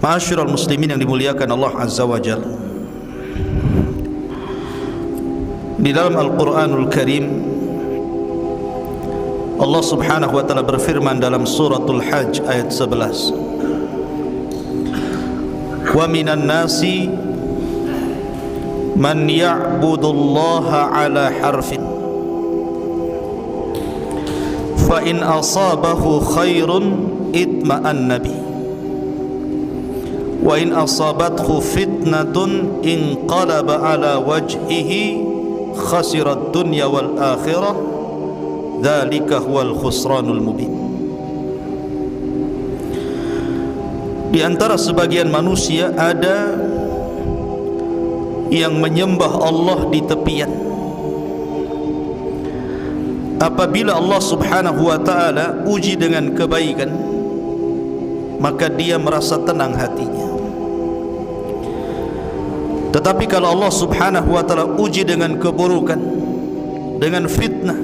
Ma'asyiral muslimin yang dimuliakan Allah Azza wa Jalla, di dalam Al-Quranul Karim Allah Subhanahu wa ta'ala berfirman dalam suratul Hajj ayat 11, wa minan nasi man ya'budullaha ala harfin fa in asabahu khairun itma'anna bihi wa in asabathu fitnatun inqalaba ala wajhihi khasirat dunya wal akhirah dzalika huwal khusranul mubin. Di antara sebagian manusia ada yang menyembah Allah di tepian. Apabila Allah Subhanahu wa ta'ala uji dengan kebaikan, maka dia merasa tenang hatinya. Tetapi kalau Allah Subhanahu wa ta'ala uji dengan keburukan, dengan fitnah,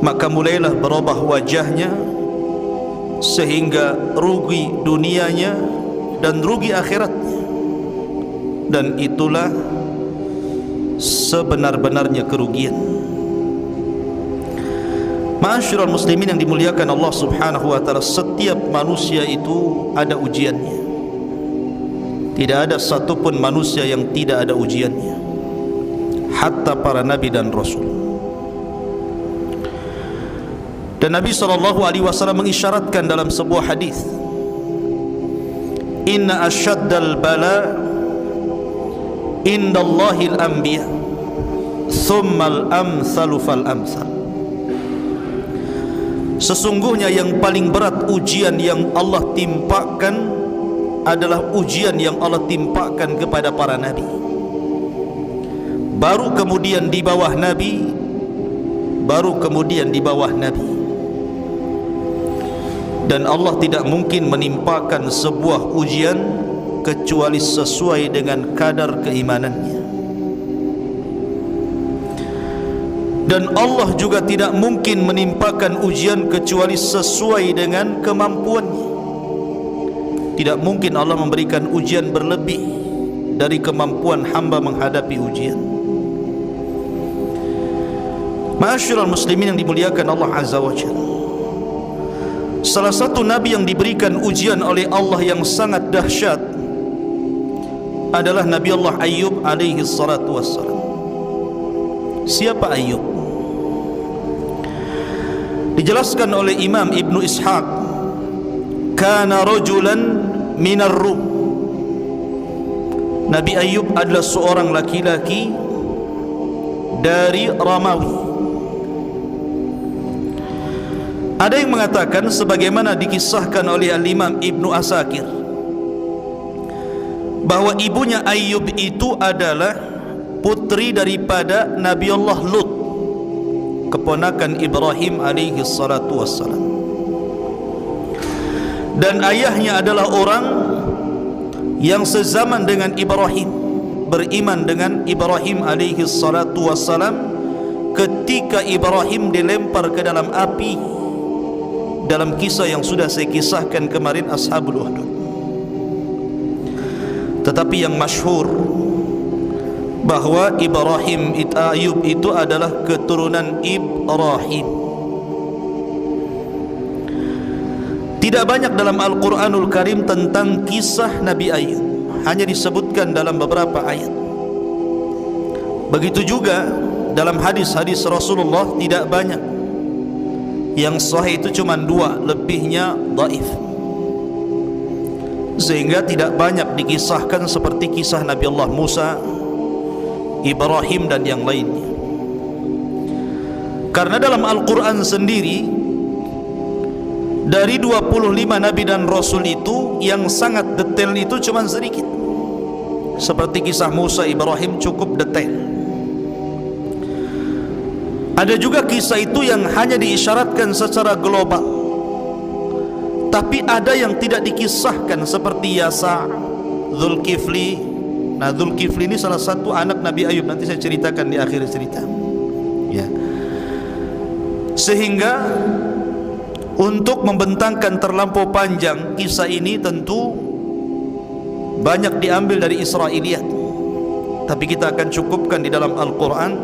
maka mulailah berubah wajahnya, sehingga rugi dunianya dan rugi akhiratnya. Dan itulah sebenar-benarnya kerugian. Ma'asyiral muslimin yang dimuliakan Allah Subhanahu wa ta'ala, setiap manusia itu ada ujiannya. Tidak ada satupun manusia yang tidak ada ujiannya, hatta para nabi dan rasul. Dan Nabi SAW mengisyaratkan dalam sebuah hadis, inna asyaddal bala indallahil anbiya thummal amsalu fal amsal. Sesungguhnya yang paling berat ujian yang Allah timpakan adalah ujian yang Allah timpakan kepada para nabi, baru kemudian di bawah nabi, baru kemudian di bawah nabi. Dan Allah tidak mungkin menimpakan sebuah ujian kecuali sesuai dengan kadar keimanannya. Dan Allah juga tidak mungkin menimpakan ujian kecuali sesuai dengan kemampuannya. Tidak mungkin Allah memberikan ujian berlebih dari kemampuan hamba menghadapi ujian. Ma'asyiral muslimin yang dimuliakan Allah Azza wa Jalla, salah satu nabi yang diberikan ujian oleh Allah yang sangat dahsyat adalah Nabi Allah Ayyub alaihi salatu wassalam. Siapa Ayyub? Dijelaskan oleh Imam Ibnu Ishaq, kana rajulan minar Rum. Nabi Ayyub adalah seorang laki-laki dari Romawi. Ada yang mengatakan sebagaimana dikisahkan oleh Al-Imam Ibnu Asakir, bahwa ibunya Ayyub itu adalah putri daripada Nabi Allah Lut, keponakan Ibrahim alaihi salatu wassalam. Dan ayahnya adalah orang yang sezaman dengan Ibrahim, beriman dengan Ibrahim alaihi salatu wassalam ketika Ibrahim dilempar ke dalam api, dalam kisah yang sudah saya kisahkan kemarin, Ashabul Uhdud. Tetapi yang masyhur bahwa Ayyub itu adalah keturunan Ibrahim. Tidak banyak dalam Al-Quranul Karim tentang kisah Nabi Ayyub, hanya disebutkan dalam beberapa ayat. Begitu juga dalam hadis-hadis Rasulullah tidak banyak. Yang sahih itu cuma 2, lebihnya dhaif. Sehingga tidak banyak dikisahkan seperti kisah Nabi Allah Musa, Ibrahim dan yang lainnya. Karena dalam Al-Quran sendiri, dari 25 Nabi dan Rasul itu, yang sangat detail itu cuma sedikit. Seperti kisah Musa, Ibrahim cukup detail. Ada juga kisah itu yang hanya diisyaratkan secara global, tapi ada yang tidak dikisahkan seperti Yasa, Zulkifli. Nah, Zulkifli ini salah satu anak Nabi Ayyub, nanti saya ceritakan di akhir cerita ya. Sehingga Untuk membentangkan terlampau panjang kisah ini tentu banyak diambil dari Israiliyat, tapi kita akan cukupkan di dalam Al-Quran,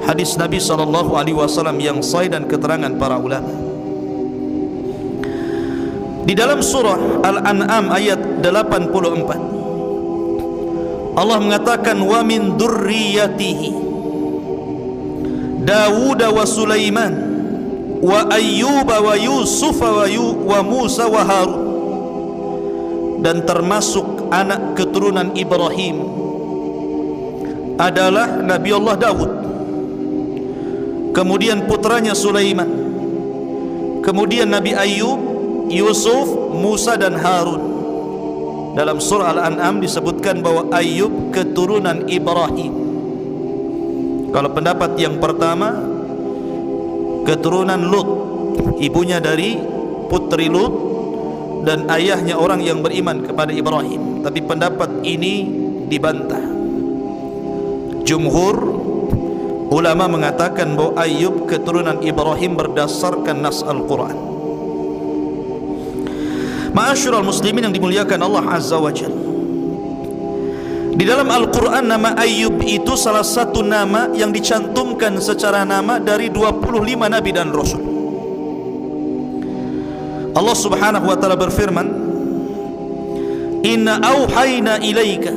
hadis Nabi SAW yang sahih dan keterangan para ulama. Di dalam surah Al-An'am ayat 84, Allah mengatakan, wa min dzurriyyatihi Dawud wa Sulaiman wa Ayyub wa Yusuf wa Musa wa Harun, dan termasuk anak keturunan Ibrahim adalah Nabi Allah Dawud, kemudian putranya Sulaiman, kemudian Nabi Ayyub, Yusuf, Musa dan Harun. Dalam surah Al-An'am disebutkan bahwa Ayyub keturunan Ibrahim. Kalau pendapat yang pertama, keturunan Lut, ibunya dari putri Lut dan ayahnya orang yang beriman kepada Ibrahim. Tapi pendapat ini dibantah. Jumhur ulama mengatakan bahwa Ayyub keturunan Ibrahim berdasarkan nas Al-Quran. Ma'asyiral muslimin yang dimuliakan Allah Azza wa Jalla, di dalam Al-Quran nama Ayyub itu salah satu nama yang dicantumkan secara nama dari 25 Nabi dan Rasul. Allah subhanahu wa ta'ala berfirman, Inna awhayna ilaika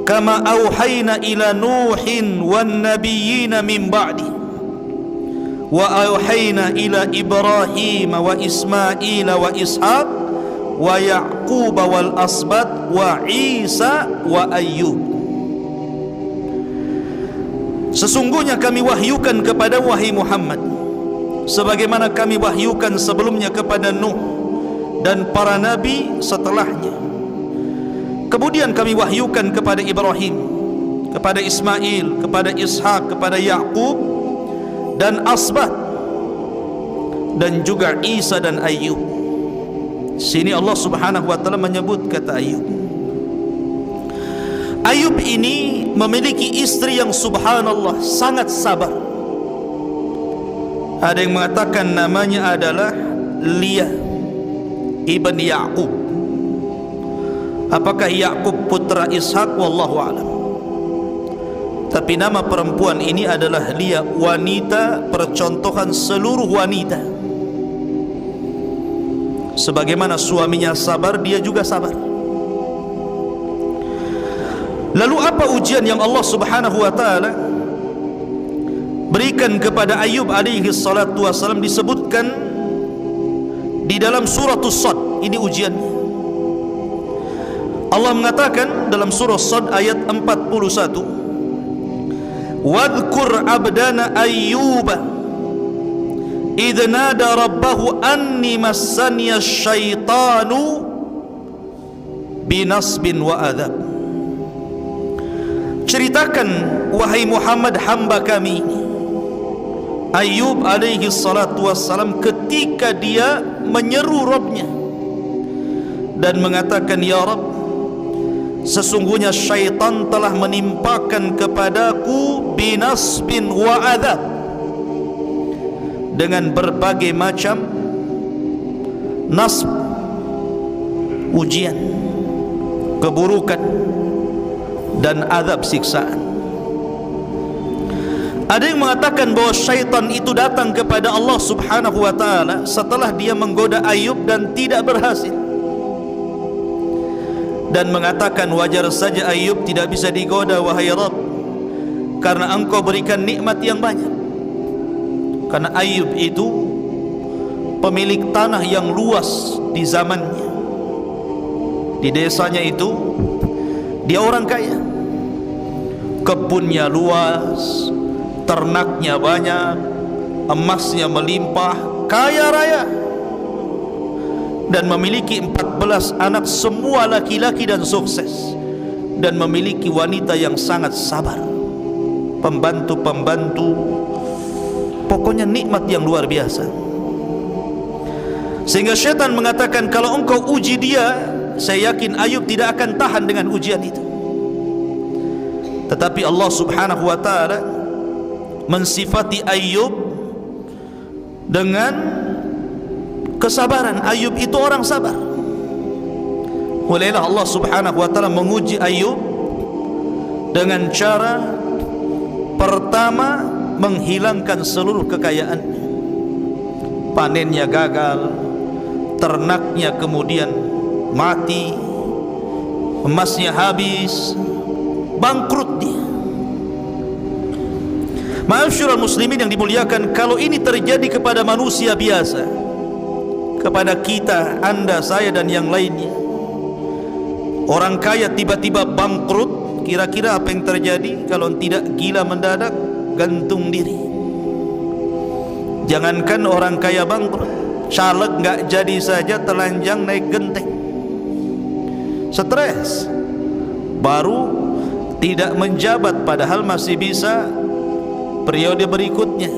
kama awhayna ila Nuhin wan nabiyyina min ba'di wa awhayna ila Ibrahim wa Ismail wa Ishaq wa Ya'qub wal asbat wa Isa wa Ayyub. Sesungguhnya kami wahyukan kepada wahai Muhammad sebagaimana kami wahyukan sebelumnya kepada Nuh dan para nabi setelahnya. Kemudian kami wahyukan kepada Ibrahim, kepada Ismail, kepada Ishak, kepada Ya'qub dan asbat, dan juga Isa dan Ayyub. Sini Allah subhanahu wa ta'ala menyebut kata Ayyub. Ayyub ini memiliki istri yang subhanallah sangat sabar. Ada yang mengatakan namanya adalah Liyah ibn Ya'qub. Apakah Ya'qub putra Ishak? Wallahu a'lam. Tapi nama perempuan ini adalah Liyah, wanita percontohan seluruh wanita. Sebagaimana suaminya sabar, dia juga sabar. Lalu apa ujian yang Allah subhanahu wa ta'ala berikan kepada Ayyub alaihi salatu wassalam? Disebutkan di dalam surah As-Sad. Ini ujiannya. Allah mengatakan dalam surah As-Sad ayat 41, wadhkur abdana Ayyuba idh nada rabbahu anni massaniya syaitanu binasbin wa adab. Ceritakan wahai Muhammad hamba kami Ayyub alaihi salatu wassalam ketika dia menyeru Rabbnya dan mengatakan, ya Rabb, sesungguhnya syaitan telah menimpakan kepadaku binasbin wa adab, dengan berbagai macam nasb, ujian, keburukan dan azab siksaan. Ada yang mengatakan bahwa syaitan itu datang kepada Allah subhanahu wa ta'ala setelah dia menggoda Ayyub dan tidak berhasil, dan mengatakan, wajar saja Ayyub tidak bisa digoda wahai Rabb, karena engkau berikan nikmat yang banyak. Karena Ayyub itu pemilik tanah yang luas di zamannya. Di desanya itu dia orang kaya, kebunnya luas, ternaknya banyak, emasnya melimpah, kaya raya, dan memiliki 14 anak semua laki-laki dan sukses, dan memiliki wanita yang sangat sabar, pembantu-pembantu. Pokoknya nikmat yang luar biasa. Sehingga syaitan mengatakan, kalau engkau uji dia, saya yakin Ayyub tidak akan tahan dengan ujian itu. Tetapi Allah subhanahu wa ta'ala mensifati Ayyub dengan kesabaran. Ayub itu orang sabar. Olehlah Allah Subhanahu wa taala menguji Ayub dengan cara pertama menghilangkan seluruh kekayaan. Panennya gagal, ternaknya kemudian mati, emasnya habis, bangkrut dia. Ma'asyiral muslimin yang dimuliakan, kalau ini terjadi kepada manusia biasa, kepada kita, anda, saya dan yang lainnya, orang kaya tiba-tiba bangkrut, kira-kira apa yang terjadi? Kalau tidak gila mendadak, gantung diri. Jangankan orang kaya bangkrut, caleg nggak jadi saja telanjang naik genteng, stres, baru tidak menjabat padahal masih bisa periode berikutnya.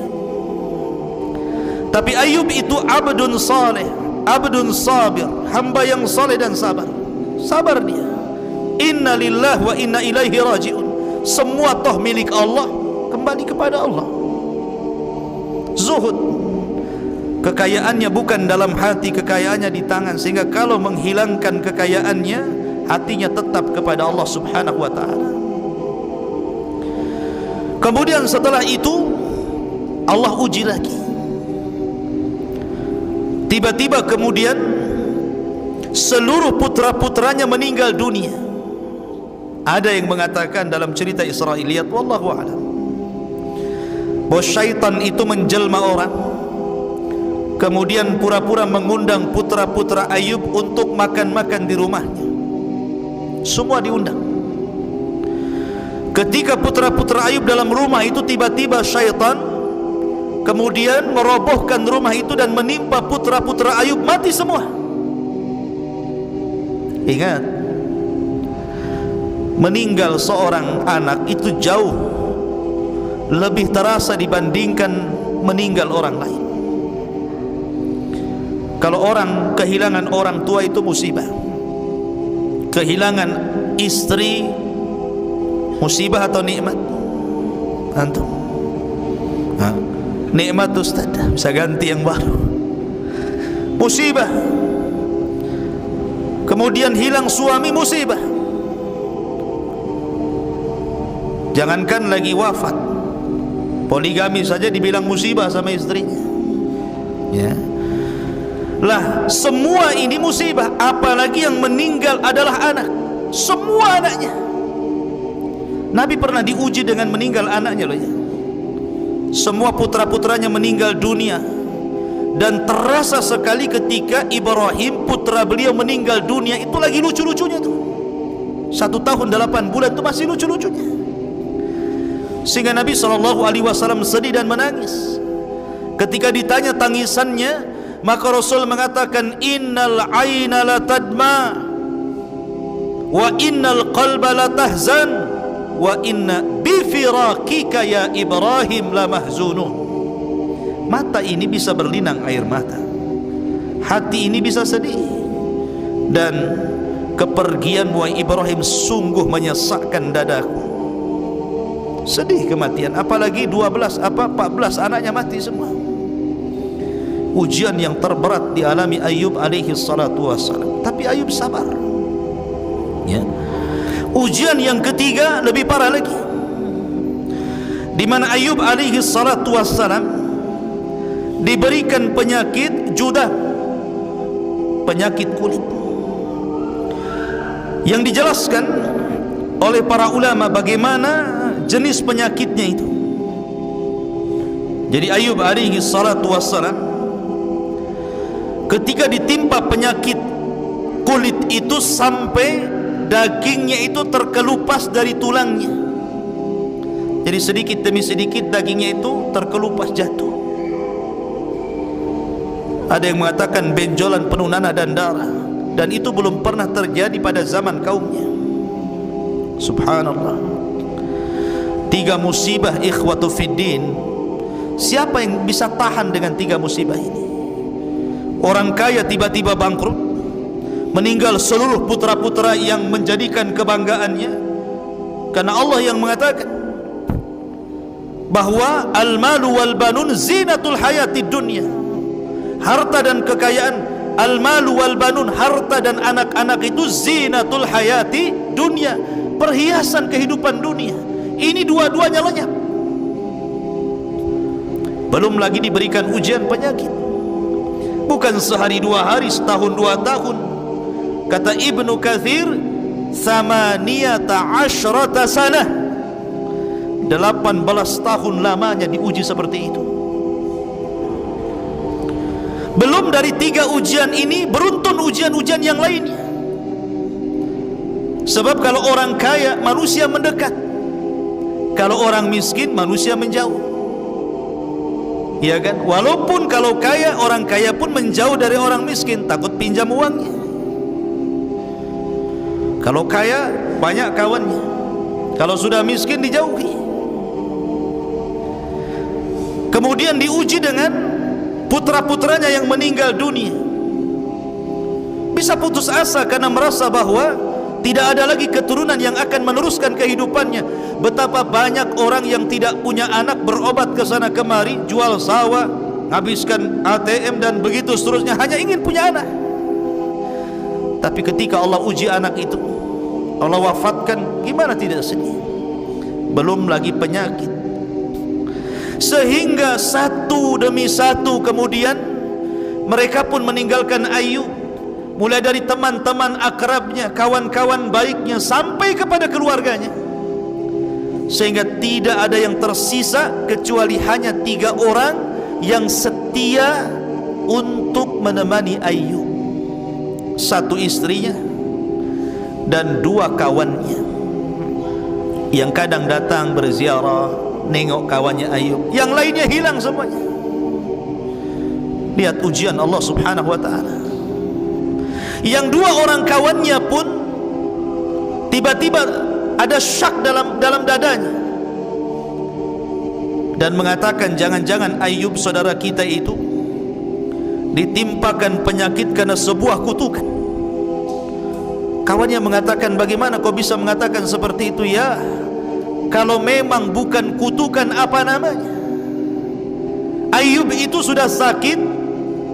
Tapi Ayub itu abdun saleh, abdun sabir, hamba yang saleh dan sabar. Sabar dia. Inna lillahi wa inna ilaihi raji'un. Semua toh milik Allah, kembali kepada Allah. Zuhud, kekayaannya bukan dalam hati, kekayaannya di tangan, sehingga kalau menghilangkan kekayaannya, hatinya tetap kepada Allah Subhanahu wa ta'ala. Kemudian setelah itu Allah uji lagi. Tiba-tiba kemudian seluruh putra-putranya meninggal dunia. Ada yang mengatakan dalam cerita Israiliyat, wallahu a'lam, bahwa syaitan itu menjelma orang, kemudian pura-pura mengundang putra-putra Ayub untuk makan-makan di rumahnya. Semua diundang. Ketika putra-putra Ayub dalam rumah itu, tiba-tiba syaitan kemudian merobohkan rumah itu dan menimpa putra-putra Ayub, mati semua. Ingat, meninggal seorang anak itu jauh lebih terasa dibandingkan meninggal orang lain. Kalau orang kehilangan orang tua itu musibah, kehilangan istri musibah atau nikmat? Antum? Nikmat Ustaz, bisa ganti yang baru. Musibah. Kemudian hilang suami, musibah. Jangankan lagi wafat, poligami saja dibilang musibah sama istrinya. Ya. Lah, semua ini musibah, apalagi yang meninggal adalah anak. Semua anaknya. Nabi pernah diuji dengan meninggal anaknya loh ya. Semua putra-putranya meninggal dunia, dan terasa sekali ketika Ibrahim putra beliau meninggal dunia. Itu lagi lucu-lucunya tuh, 1 tahun 8 bulan itu masih lucu-lucunya, sehingga Nabi SAW sedih dan menangis. Ketika ditanya tangisannya, maka Rasul mengatakan, innal aina la tadma wa innal qalba la tahzan wa inna bifirakika ya Ibrahim la mahzunun. Mata ini bisa berlinang air mata, hati ini bisa sedih, dan kepergian wahai Ibrahim sungguh menyesakkan dadaku. Sedih kematian, apalagi 14 anaknya mati semua. Ujian yang terberat dialami Ayub alaihi salatu wassalam, tapi Ayub sabar. Ya. Ujian yang ketiga lebih parah lagi, di mana Ayub alaihi salatu wassalam diberikan penyakit judah, penyakit kulit, yang dijelaskan oleh para ulama bagaimana jenis penyakitnya itu. Jadi Ayub alaihi salatu wassalam ketika ditimpa penyakit kulit itu, sampai dagingnya itu terkelupas dari tulangnya. Jadi sedikit demi sedikit dagingnya itu terkelupas jatuh. Ada yang mengatakan benjolan penuh nanah dan darah, dan itu belum pernah terjadi pada zaman kaumnya. Subhanallah. 3 musibah ikhwatu fiddin. Siapa yang bisa tahan dengan 3 musibah ini? Orang kaya tiba-tiba bangkrut, meninggal seluruh putra-putra yang menjadikan kebanggaannya, karena Allah yang mengatakan bahwa al-malu wal banun zinatul hayatid dunya. harta dan kekayaan, al-malu wal banun, harta dan anak-anak itu zinatul hayati dunia, perhiasan kehidupan dunia. Ini dua-duanya lenyap. Belum lagi diberikan ujian penyakit, bukan sehari dua hari, setahun dua tahun. Kata Ibnu Katsir, thamaniyata asyrata sanah, 18 tahun lamanya diuji seperti itu. Belum dari 3 ujian ini, beruntun ujian-ujian yang lainnya. Sebab kalau orang kaya, manusia mendekat. Kalau orang miskin, manusia menjauh. Ya kan? Walaupun kalau kaya, orang kaya pun menjauh dari orang miskin, takut pinjam uangnya. Kalau kaya, banyak kawannya. Kalau sudah miskin, dijauhi. Kemudian diuji dengan putra-putranya yang meninggal dunia. Bisa putus asa karena merasa bahwa tidak ada lagi keturunan yang akan meneruskan kehidupannya. Betapa banyak orang yang tidak punya anak, berobat ke sana kemari, jual sawah, habiskan ATM dan begitu seterusnya, hanya ingin punya anak. Tapi ketika Allah uji anak itu, Allah wafatkan, gimana tidak sedih? Belum lagi penyakit. Sehingga satu demi satu kemudian mereka pun meninggalkan Ayub, mulai dari teman-teman akrabnya, kawan-kawan baiknya, sampai kepada keluarganya. Sehingga tidak ada yang tersisa kecuali hanya 3 orang yang setia untuk menemani Ayub. 1 istrinya dan 2 kawannya yang kadang datang berziarah, nengok kawannya Ayub. Yang lainnya hilang semuanya. Lihat ujian Allah Subhanahu wa ta'ala. Yang 2 orang kawannya pun tiba-tiba ada syak dalam dadanya dan mengatakan, jangan-jangan Ayub saudara kita itu ditimpakan penyakit karena sebuah kutukan. Kawannya mengatakan, bagaimana kau bisa mengatakan seperti itu? Ya, kalau memang bukan kutukan, apa namanya? Ayub itu sudah sakit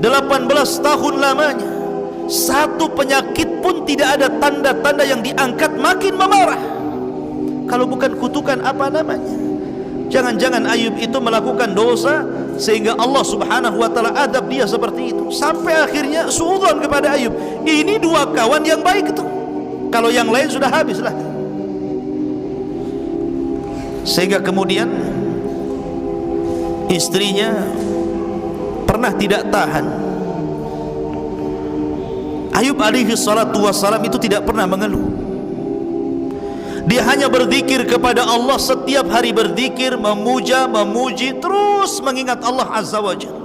18 tahun lamanya. 1 penyakit pun tidak ada tanda-tanda yang diangkat, makin memarah. Kalau bukan kutukan, apa namanya? Jangan-jangan Ayub itu melakukan dosa sehingga Allah Subhanahu wa ta'ala adab dia seperti itu. Sampai akhirnya suudzon kepada Ayub. Ini 2 kawan yang baik itu, kalau yang lain sudah habislah. Sehingga kemudian istrinya pernah tidak tahan. Ayub alaihi salatu wassalam itu tidak pernah mengeluh. Dia hanya berzikir kepada Allah, setiap hari berzikir, memuja, memuji, terus mengingat Allah Azza wa Jalla.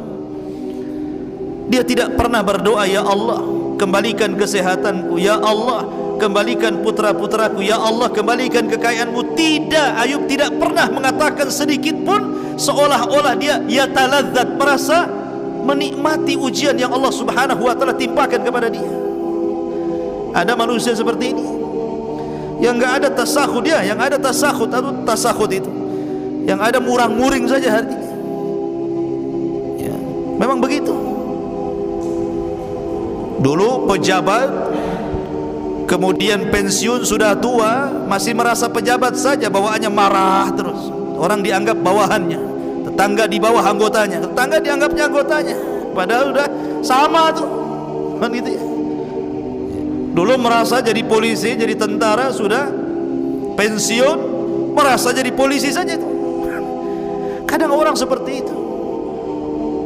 Dia tidak pernah berdoa, ya Allah kembalikan kesehatanku, ya Allah kembalikan putra-putraku, ya Allah kembalikan kekayaanmu. Tidak, Ayub tidak pernah mengatakan sedikit pun, seolah-olah dia yataladzat, merasa menikmati ujian yang Allah Subhanahu wa ta'ala timpakan kepada dia. Ada manusia seperti ini yang enggak ada tasakhud, dia yang ada tasakhud atau tasakhud itu yang ada murang-muring saja hatinya. Ya, memang begitu. Dulu pejabat, kemudian pensiun, sudah tua, masih merasa pejabat saja, bawaannya marah terus. Orang dianggap bawahannya, tetangga di bawah anggotanya, tetangga dianggapnya anggotanya, padahal sudah sama tuh, kan gitu ya. Dulu merasa jadi polisi, jadi tentara, sudah pensiun merasa jadi polisi saja itu. Kadang orang seperti itu.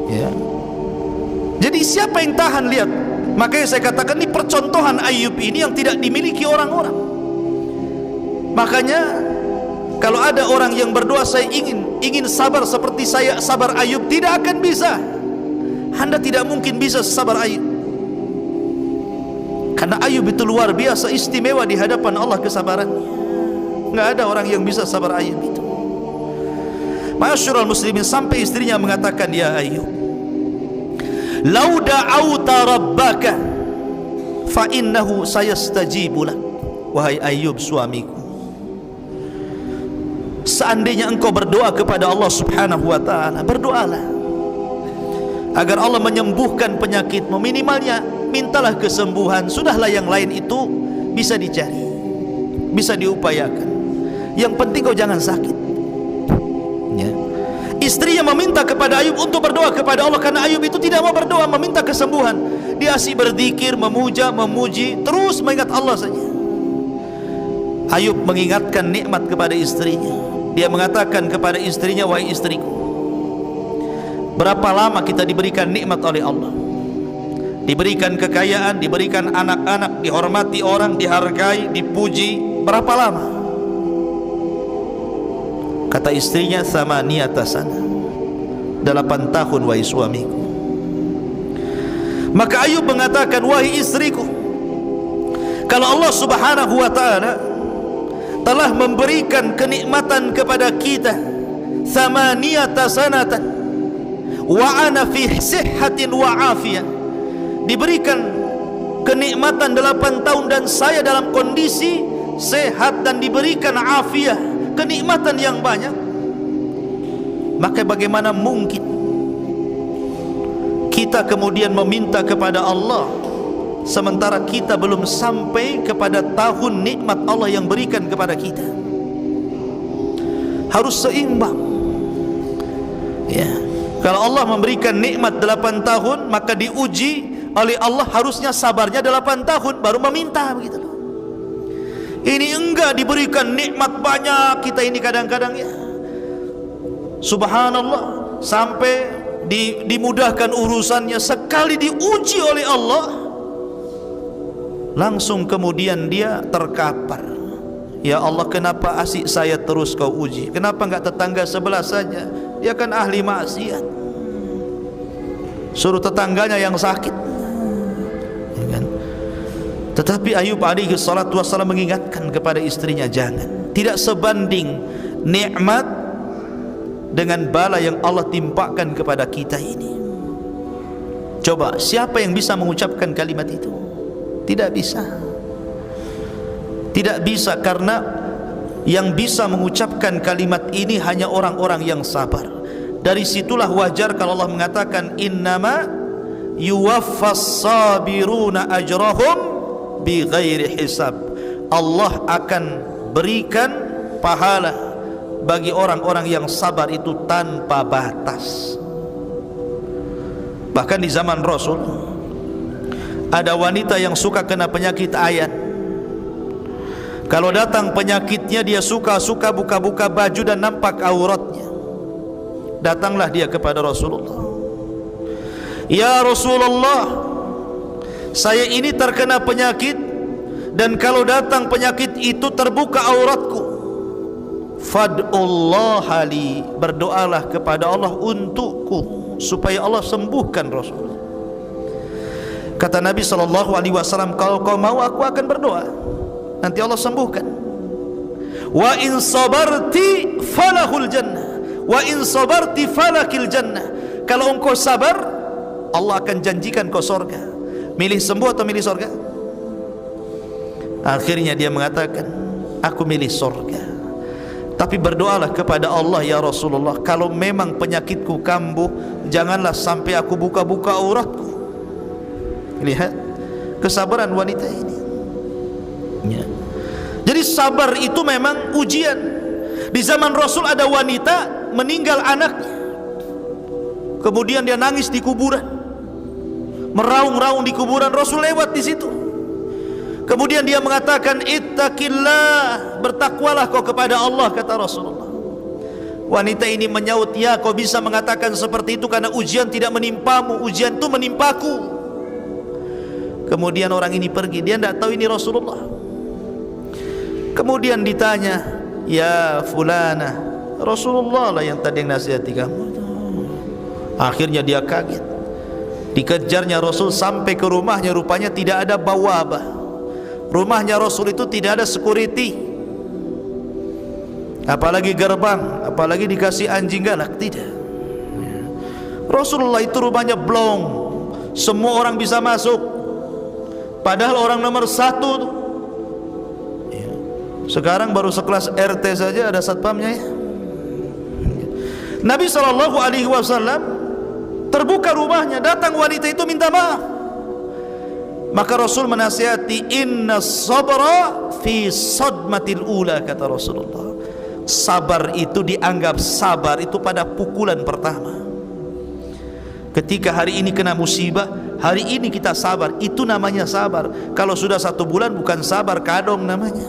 Ya. Jadi siapa yang tahan? Lihat. Makanya saya katakan ini percontohan Ayub ini yang tidak dimiliki orang-orang. Makanya kalau ada orang yang berdoa, saya ingin sabar seperti saya sabar Ayub, tidak akan bisa. Anda tidak mungkin bisa sabar Ayub. Karena Ayub itu luar biasa istimewa di hadapan Allah kesabarannya. Enggak ada orang yang bisa sabar Ayub itu. Ma'asyiral muslimin, sampai istrinya mengatakan, ya Ayub, lau da'auta rabbaka fa innahu sayastajibu lak. Wahai Ayub suamiku, seandainya engkau berdoa kepada Allah Subhanahu wa ta'ala, berdoalah, agar Allah menyembuhkan penyakitmu. Minimalnya mintalah kesembuhan. Sudahlah yang lain itu bisa dicari, bisa diupayakan. Yang penting kau jangan sakit, ya. Istrinya meminta kepada Ayub untuk berdoa kepada Allah, karena Ayub itu tidak mau berdoa, meminta kesembuhan. Dia asyik berzikir, memuja, memuji, terus mengingat Allah saja. Ayub mengingatkan nikmat kepada istrinya. Dia mengatakan kepada istrinya, wahai istriku, berapa lama kita diberikan nikmat oleh Allah, diberikan kekayaan, diberikan anak-anak, dihormati orang, dihargai, dipuji. Berapa lama? Kata istrinya, thamaniyata sana, 8 tahun wahai suamiku. Maka Ayub mengatakan, wahai istriku, kalau Allah subhanahu wa ta'ala telah memberikan kenikmatan kepada kita thamaniyata sanatan wa ana fi sihhatin wa afiyah, diberikan kenikmatan 8 tahun dan saya dalam kondisi sehat dan diberikan afiah, kenikmatan yang banyak, maka bagaimana mungkin kita kemudian meminta kepada Allah sementara kita belum sampai kepada tahun nikmat Allah yang berikan kepada kita? Harus seimbang, ya. Kalau Allah memberikan nikmat 8 tahun, maka diuji oleh Allah harusnya sabarnya 8 tahun baru meminta, begitu loh. Ini enggak, diberikan nikmat banyak, kita ini kadang-kadang, ya, subhanallah, sampai dimudahkan urusannya, sekali diuji oleh Allah langsung kemudian dia terkapar. Ya Allah, kenapa asyik saya terus kau uji? Kenapa enggak tetangga sebelah saja? Dia kan ahli maksiat, suruh tetangganya yang sakit, ya kan? Tetapi Ayub alaihi salatu wassalam mengingatkan kepada istrinya, jangan, tidak sebanding nikmat dengan bala yang Allah timpakan kepada kita ini. Coba, siapa yang bisa mengucapkan kalimat itu? Tidak bisa. Tidak bisa, karena yang bisa mengucapkan kalimat ini hanya orang-orang yang sabar. Dari situlah wajar kalau Allah mengatakan, innama yuwaffas sabiruna ajrahum bighairi hisab. Allah akan berikan pahala bagi orang-orang yang sabar itu tanpa batas. Bahkan di zaman Rasul ada wanita yang suka kena penyakit ayan. Kalau datang penyakitnya, dia suka buka-buka baju dan nampak auratnya. Datanglah dia kepada Rasulullah, ya Rasulullah, saya ini terkena penyakit, dan kalau datang penyakit itu terbuka auratku. Fad'ullah li, berdoalah kepada Allah untukku supaya Allah sembuhkan Rasul. Kata Nabi SAW, kalau kau mau aku akan berdoa, nanti Allah sembuhkan. Wa in sabarti falahul jannah, wa in sabarti falakil jannah. Kalau engkau sabar, Allah akan janjikan kau surga. Milih sembuh atau milih surga? Akhirnya dia mengatakan, aku milih surga. Tapi berdoalah kepada Allah, ya Rasulullah, kalau memang penyakitku kambuh, janganlah sampai aku buka-buka auratku. Lihat kesabaran wanita ini, ya. Jadi sabar itu memang ujian. Di zaman Rasul ada wanita meninggal anaknya, kemudian dia nangis di kuburan, meraung-raung di kuburan. Rasul lewat di situ, kemudian dia mengatakan, ittaqillah, bertakwalah kau kepada Allah, kata Rasulullah. Wanita ini menyaut, ya, kau bisa mengatakan seperti itu karena ujian tidak menimpamu, ujian itu menimpaku. Kemudian orang ini pergi, dia tidak tahu ini Rasulullah. Kemudian ditanya, ya fulana, Rasulullah lah yang tadi yang nasihati kamu. Akhirnya dia kaget, dikejarnya Rasul sampai ke rumahnya. Rupanya tidak ada bawabah. Rumahnya Rasul itu tidak ada security, apalagi gerbang, apalagi dikasih anjing galak, tidak. Rasulullah itu rumahnya blong, semua orang bisa masuk, padahal orang nomor 1 tuh. Sekarang baru sekelas RT saja ada satpamnya, ya. Nabi SAW Terbuka rumahnya, datang wanita itu minta maaf. Maka Rasul menasihati, inna sabra fi sadmatil ula, kata Rasulullah. Sabar itu dianggap sabar itu pada pukulan pertama. Ketika hari ini kena musibah, hari ini kita sabar, itu namanya sabar. Kalau sudah 1 bulan bukan sabar, kadong namanya.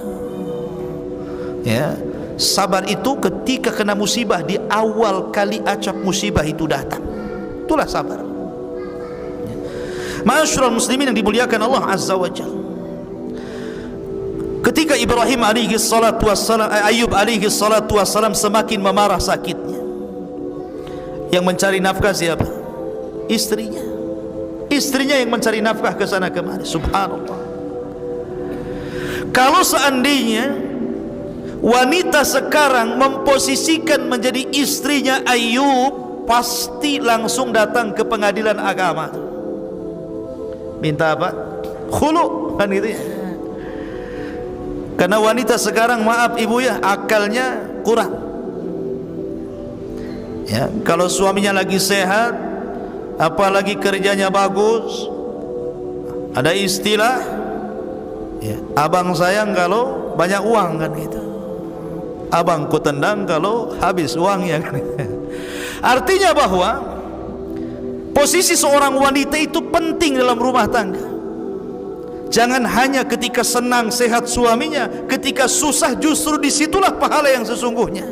Ya, sabar itu ketika kena musibah, di awal kali acap musibah itu datang, itulah sabar. Ma'asyiral muslimin yang dimuliakan Allah Azza wa Jalla, ketika Ibrahim alaihi salatu wassalam, Ayub alaihi salatu wassalam semakin memarah sakitnya, yang mencari nafkah siapa? Istrinya. Istrinya yang mencari nafkah ke sana kemari. Subhanallah. Kalau seandainya wanita sekarang memposisikan menjadi istrinya Ayub, pasti langsung datang ke pengadilan agama. Minta apa? Khulu, kan gitu ya. Karena wanita sekarang, maaf ibu ya, akalnya kurang. Ya, kalau suaminya lagi sehat, apalagi kerjanya bagus, ada istilah ya, abang sayang kalau banyak uang, kan gitu. Abang ku tendang kalau habis uangnya, kan. Artinya bahwa posisi seorang wanita itu penting dalam rumah tangga. Jangan hanya ketika senang sehat suaminya, ketika susah justru disitulah pahala yang sesungguhnya.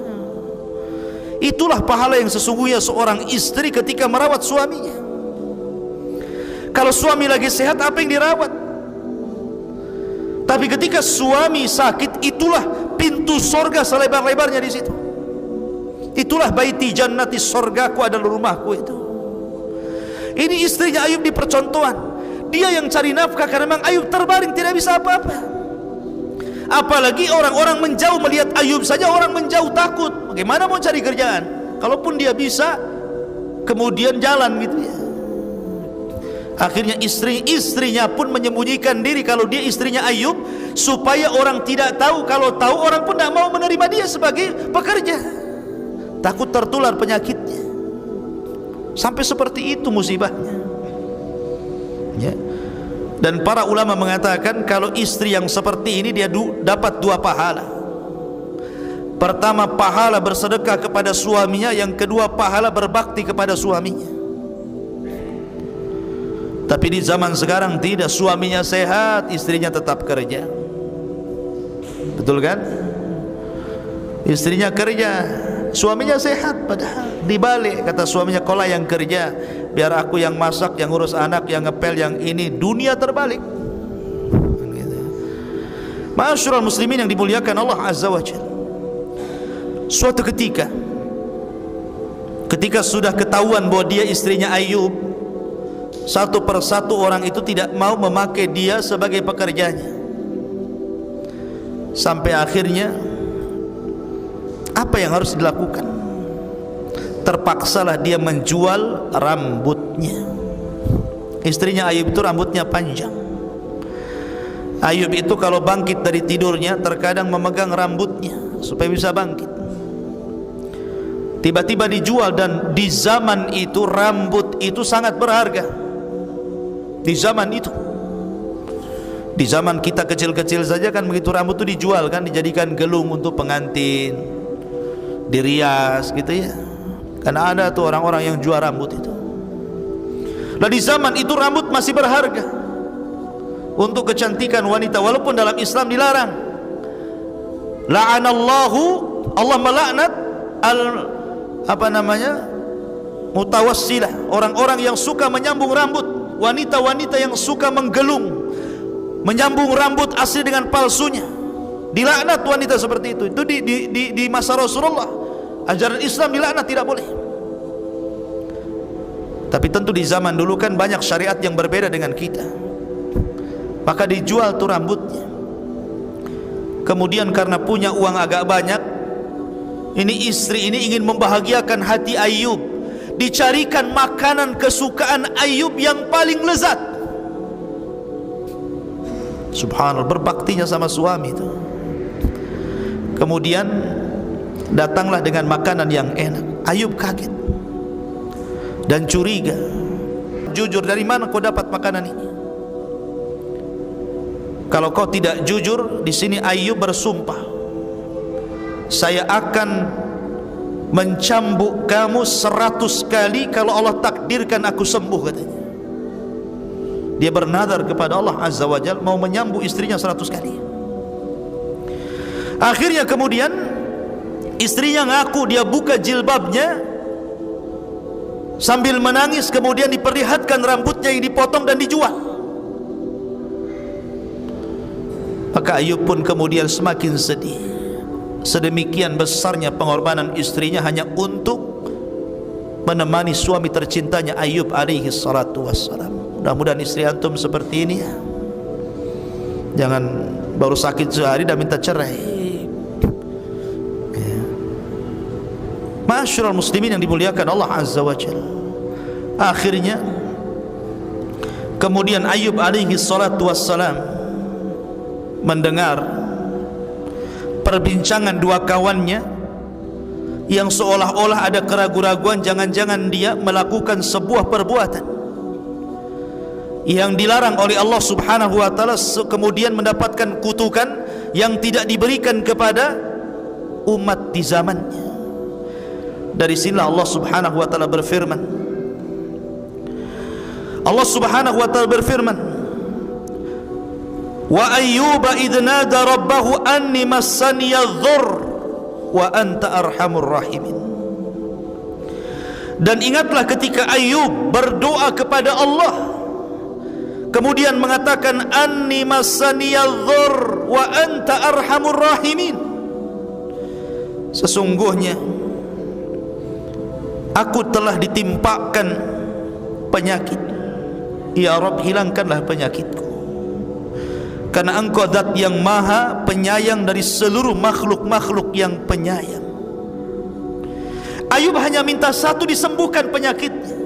Itulah pahala yang sesungguhnya seorang istri ketika merawat suaminya. Kalau suami lagi sehat, apa yang dirawat? Tapi ketika suami sakit, itulah pintu sorga selebar-lebarnya di situ. Itulah baiti jannati, sorgaku adalah rumahku itu. Ini istrinya Ayub di percontohan. Dia yang cari nafkah karena memang Ayub terbaring tidak bisa apa-apa. Apalagi orang-orang menjauh melihat Ayub saja, orang menjauh takut. Bagaimana mau cari kerjaan? Kalaupun dia bisa, kemudian jalan gitu ya. Akhirnya istrinya pun menyembunyikan diri kalau dia istrinya Ayub, supaya orang tidak tahu. Kalau tahu, orang pun tidak mau menerima dia sebagai pekerja, takut tertular penyakitnya. Sampai seperti itu musibahnya ya. Dan para ulama mengatakan kalau istri yang seperti ini dia dapat 2 pahala. Pertama, pahala bersedekah kepada suaminya. Yang kedua, pahala berbakti kepada suaminya. Tapi di zaman sekarang tidak, suaminya sehat, istrinya tetap kerja. Betul kan? Istrinya kerja, suaminya sehat, padahal dibalik kata suaminya, kola yang kerja, biar aku yang masak, yang ngurus anak, yang ngepel, yang ini. Dunia terbalik. Ma'asyiral muslimin yang dimuliakan Allah Azza wa Jalla, suatu ketika sudah ketahuan bahwa dia istrinya Ayub, satu persatu orang itu tidak mau memakai dia sebagai pekerjanya. Sampai akhirnya apa yang harus dilakukan? Terpaksalah dia menjual rambutnya. Istrinya Ayub itu rambutnya panjang. Ayub itu kalau bangkit dari tidurnya terkadang memegang rambutnya supaya bisa bangkit. Tiba-tiba dijual, dan di zaman itu rambut itu sangat berharga. Di zaman itu, di zaman kita kecil-kecil saja kan begitu, rambut itu dijual kan, dijadikan gelung untuk pengantin, dirias gitu ya. Karena ada tuh orang-orang yang jual rambut itu. Nah di zaman itu rambut masih berharga untuk kecantikan wanita, walaupun dalam Islam dilarang. La'anallahu, Allah melaknat mutawassilah, orang-orang yang suka menyambung rambut, wanita-wanita yang suka menggelung, menyambung rambut asli dengan palsunya. Dilaknat wanita seperti itu. Itu di masa Rasulullah, ajaran Islam dilaknat, tidak boleh. Tapi tentu di zaman dulu kan banyak syariat yang berbeda dengan kita, maka dijual tuh rambutnya. Kemudian karena punya uang agak banyak, ini istri ini ingin membahagiakan hati Ayub, dicarikan makanan kesukaan Ayub yang paling lezat. Subhanallah, berbaktinya sama suami itu. Kemudian datanglah dengan makanan yang enak. Ayub kaget. dan curiga. Jujur, dari mana kau dapat makanan ini? Kalau kau tidak jujur, di sini Ayub bersumpah, saya akan mencambuk kamu 100 kali kalau Allah takdirkan aku sembuh, katanya. Dia bernadar kepada Allah Azza wa Jalla mau menyambuk istrinya 100 kali. Akhirnya kemudian istrinya ngaku, dia buka jilbabnya sambil menangis, kemudian diperlihatkan rambutnya yang dipotong dan dijual. Maka Ayub pun kemudian semakin sedih. Sedemikian besarnya pengorbanan istrinya hanya untuk menemani suami tercintanya Ayub alaihi salatu wassalam. Mudah-mudahan istri antum seperti ini ya. Jangan baru sakit sehari dan minta cerai. Ma'asyiral muslimin yang dimuliakan Allah Azza wa Jalla. Akhirnya kemudian Ayub alaihi salatu wassalam mendengar perbincangan dua kawannya yang seolah-olah ada keraguan-raguan, jangan-jangan dia melakukan sebuah perbuatan yang dilarang oleh Allah Subhanahu wa taala, kemudian mendapatkan kutukan yang tidak diberikan kepada umat di zamannya. Dari sinilah Allah Subhanahu wa taala berfirman. Allah Subhanahu wa taala berfirman, wa ayyuba idh nada rabbahu anni massaniya dhurr wa anta arhamur rahimin. Dan ingatlah ketika Ayub berdoa kepada Allah, kemudian mengatakan anni massaniya dhurr wa anta arhamur rahimin. Sesungguhnya aku telah ditimpakan penyakit, ya Rabb, hilangkanlah penyakitku, karena engkau zat yang maha penyayang dari seluruh makhluk-makhluk yang penyayang. Ayub hanya minta satu, disembuhkan penyakitnya.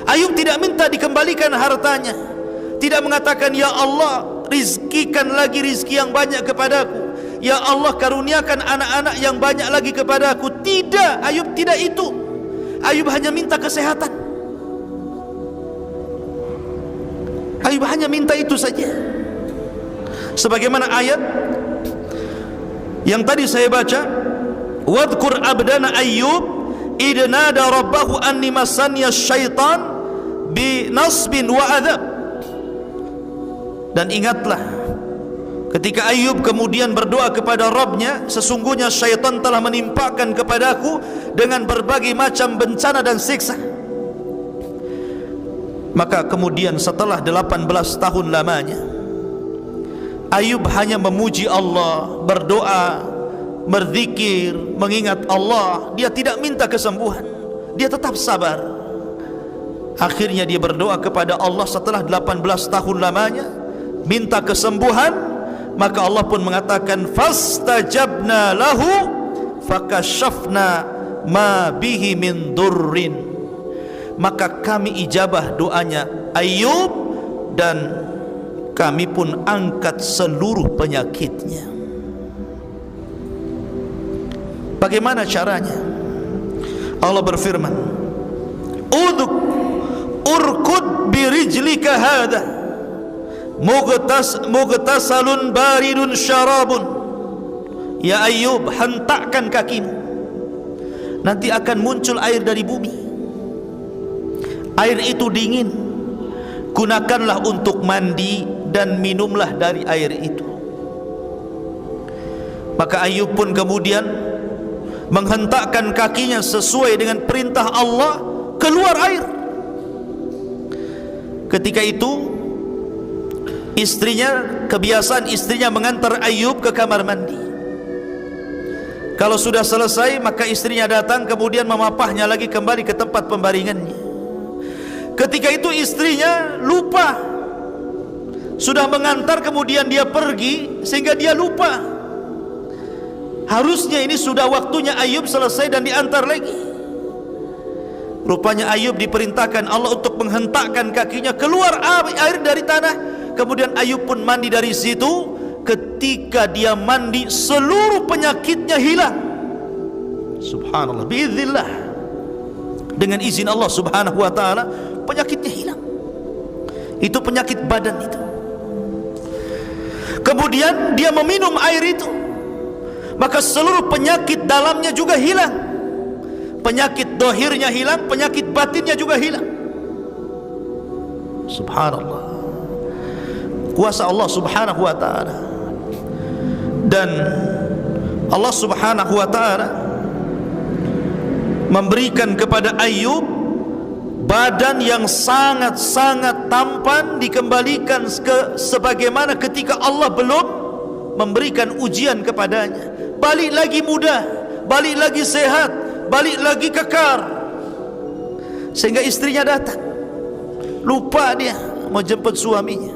Ayub tidak minta dikembalikan hartanya, tidak mengatakan ya Allah rizkikan lagi rizki yang banyak kepadaku, ya Allah karuniakan anak-anak yang banyak lagi kepadaku. Tidak, Ayub tidak itu. Ayub hanya minta kesehatan. Ayub hanya minta itu saja. Sebagaimana ayat yang tadi saya baca, wadhkur abdana Ayyub idh nada rabbahu anni massaniya syaitan bi nasbin wa adab. Dan ingatlah ketika Ayub kemudian berdoa kepada Rabbnya, sesungguhnya syaitan telah menimpakan kepadaku dengan berbagai macam bencana dan siksa. Maka kemudian setelah 18 tahun lamanya, Ayub hanya memuji Allah, berdoa, berzikir, mengingat Allah. Dia tidak minta kesembuhan, dia tetap sabar. Akhirnya dia berdoa kepada Allah setelah 18 tahun lamanya, minta kesembuhan. Maka Allah pun mengatakan fastajabna lahu fakashafna ma bihi min durrin. Maka kami ijabah doanya Ayub dan kami pun angkat seluruh penyakitnya. Bagaimana caranya? Allah berfirman, uduk urkud birijlika hadha mughtasalun baridun syarabun. Ya Ayub, hentakkan kakimu, nanti akan muncul air dari bumi. Air itu dingin, gunakanlah untuk mandi dan minumlah dari air itu. Maka Ayub pun kemudian menghentakkan kakinya sesuai dengan perintah Allah, keluar air. Ketika itu kebiasaan istrinya mengantar Ayub ke kamar mandi. Kalau sudah selesai, maka istrinya datang kemudian memapahnya lagi kembali ke tempat pembaringannya. Ketika itu istrinya lupa, sudah mengantar kemudian dia pergi, sehingga dia lupa. Harusnya ini sudah waktunya Ayub selesai dan diantar lagi. Rupanya Ayub diperintahkan Allah untuk menghentakkan kakinya, keluar air dari tanah. Kemudian Ayub pun mandi dari situ. Ketika dia mandi, seluruh penyakitnya hilang. Subhanallah, biiznillah. dengan izin Allah Subhanahu wa taala, penyakitnya hilang. Itu penyakit badan itu. Kemudian dia meminum air itu, maka seluruh penyakit dalamnya juga hilang. Penyakit dohirnya hilang, penyakit batinnya juga hilang. Subhanallah, kuasa Allah Subhanahu wa ta'ala. Dan Allah Subhanahu wa ta'ala memberikan kepada Ayub badan yang sangat-sangat tampan, dikembalikan sebagaimana ketika Allah belum memberikan ujian kepadanya. Balik lagi muda, balik lagi sehat, balik lagi kekar. Sehingga istrinya datang, lupa dia mau jemput suaminya.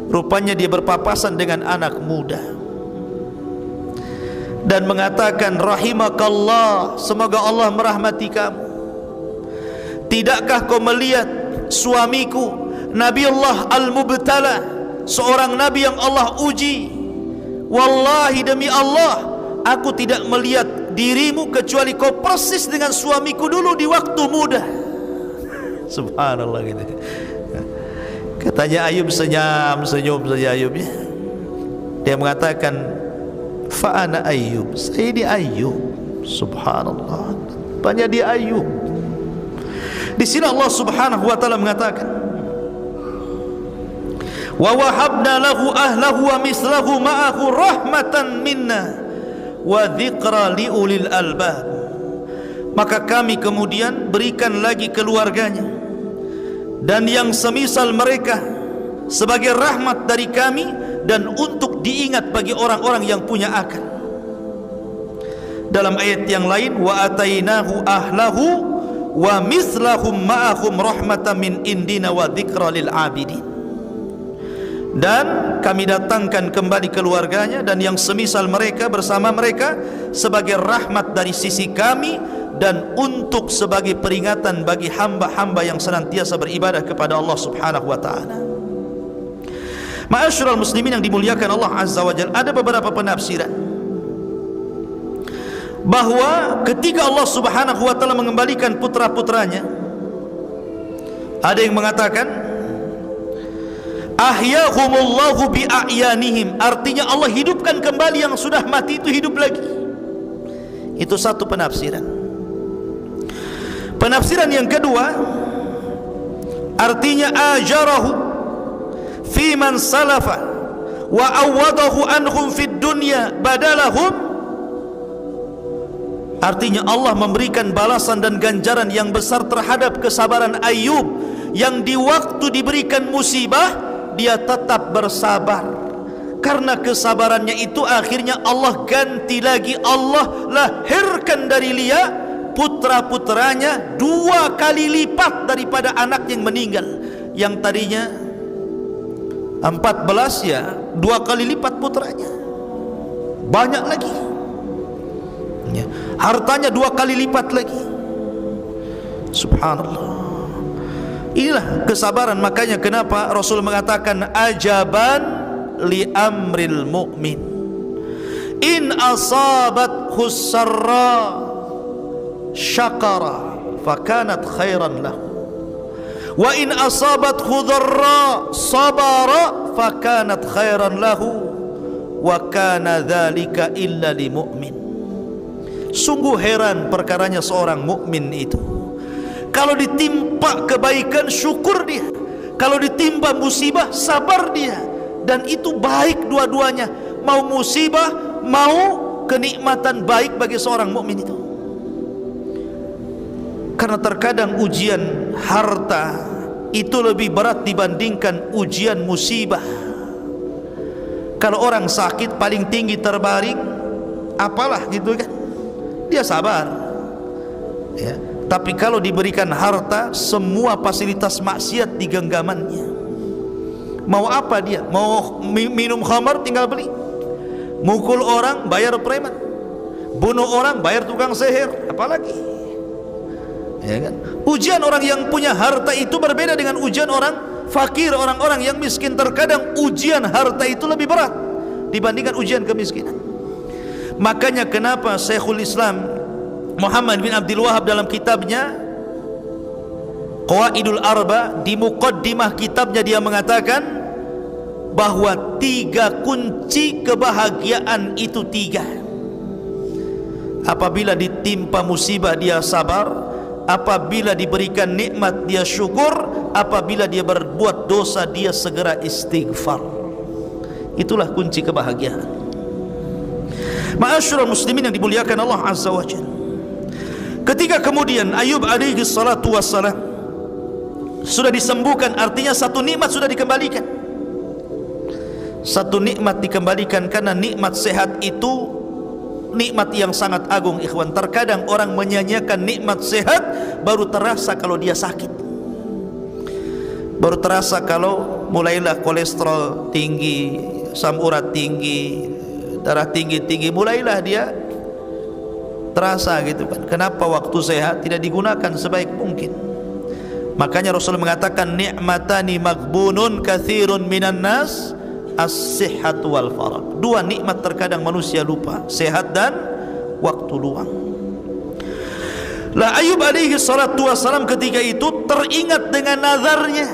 Rupanya dia berpapasan dengan anak muda dan mengatakan, rahimakallah, semoga Allah merahmati kamu. Tidakkah kau melihat suamiku Nabiullah Al-Mubtala, seorang nabi yang Allah uji? Wallahi, demi Allah, aku tidak melihat dirimu kecuali kau persis dengan suamiku dulu di waktu muda. Subhanallah gitu. Katanya Ayub senyum saja Ayubnya. Dia mengatakan, fa ana Ayub, saya di Ayub. Subhanallah, banyak di Ayub. Di sini Allah Subhanahu wa taala mengatakan, wa wahabna lahu ahlahu wa mislahu ma'ahu rahmatan minna wa dzikra liulil albab. Maka kami kemudian berikan lagi keluarganya dan yang semisal mereka sebagai rahmat dari kami dan untuk diingat bagi orang-orang yang punya akal. Dalam ayat yang lain, wa atainahu ahlahu wa mislahum ma'ahum rahmatan min indina wa dzikra lil abidin. Dan kami datangkan kembali keluarganya dan yang semisal mereka bersama mereka sebagai rahmat dari sisi kami dan untuk sebagai peringatan bagi hamba-hamba yang senantiasa beribadah kepada Allah Subhanahu wa taala. Ma'asyiral muslimin yang dimuliakan Allah Azza wa Jalla, ada beberapa penafsiran bahwa ketika Allah Subhanahu wa taala mengembalikan putra-putranya, ada yang mengatakan ahyahumullahu bi'ayanihim, artinya Allah hidupkan kembali yang sudah mati itu hidup lagi. Itu satu penafsiran. Penafsiran yang kedua, artinya ajarahu fi man salafa wa awadahu anhum fid dunya badalahum, artinya Allah memberikan balasan dan ganjaran yang besar terhadap kesabaran Ayub yang di waktu diberikan musibah dia tetap bersabar. Karena kesabarannya itu akhirnya Allah ganti lagi, Allah lahirkan dari dia putra-putranya 2 kali lipat daripada anak yang meninggal. Yang tadinya 14, ya 2 kali lipat putranya, banyak lagi ya. Hartanya 2 kali lipat lagi. Subhanallah. Inilah kesabaran. Makanya kenapa Rasul mengatakan ajaban li amril mu'min, in asabat khusarra syakara fakanat khairan lahu wa in asabat khudharra sabara fakanat khairan lahu wa kana dzalika illa li mu'min. Sungguh heran perkaranya seorang mukmin itu. Kalau ditimpa kebaikan syukur dia, kalau ditimpa musibah sabar dia, dan itu baik dua-duanya. Mau musibah, mau kenikmatan, baik bagi seorang mukmin itu. Karena terkadang ujian harta itu lebih berat dibandingkan ujian musibah. Kalau orang sakit paling tinggi terbaring, apalah gitu kan, dia sabar ya. Tapi kalau diberikan harta, semua fasilitas maksiat di genggamannya. Mau apa dia? Mau minum khamar tinggal beli, mukul orang bayar preman, bunuh orang bayar tukang sihir, apalagi ya kan? Ujian orang yang punya harta itu berbeda dengan ujian orang fakir, orang-orang yang miskin. Terkadang ujian harta itu lebih berat dibandingkan ujian kemiskinan. Makanya kenapa Syekhul Islam Muhammad bin Abdul Wahab dalam kitabnya Qawaidul Arba, di muqaddimah kitabnya dia mengatakan bahwa 3 kunci kebahagiaan itu 3. Apabila ditimpa musibah dia sabar, apabila diberikan nikmat dia syukur, apabila dia berbuat dosa dia segera istighfar. Itulah kunci kebahagiaan. Ma'asyiral muslimin yang dimuliakan Allah Azza wa Jalla, ketika kemudian Ayub alaihi salatu wassalam sudah disembuhkan, artinya satu nikmat sudah dikembalikan. Satu nikmat dikembalikan, karena nikmat sehat itu nikmat yang sangat agung, ikhwan. Terkadang orang menyanyiakan nikmat sehat baru terasa kalau dia sakit, baru terasa kalau mulailah kolesterol tinggi, asam urat tinggi, darah tinggi, mulailah dia terasa gitu kan. Kenapa waktu sehat tidak digunakan sebaik mungkin? Makanya Rasul mengatakan ni'matani maghbunun katsirun minan nas, as-sihhat wal farag. 2 nikmat terkadang manusia lupa, sehat dan waktu luang. Lah Ayub alaihi salatu wassalam ketika itu teringat dengan nazarnya.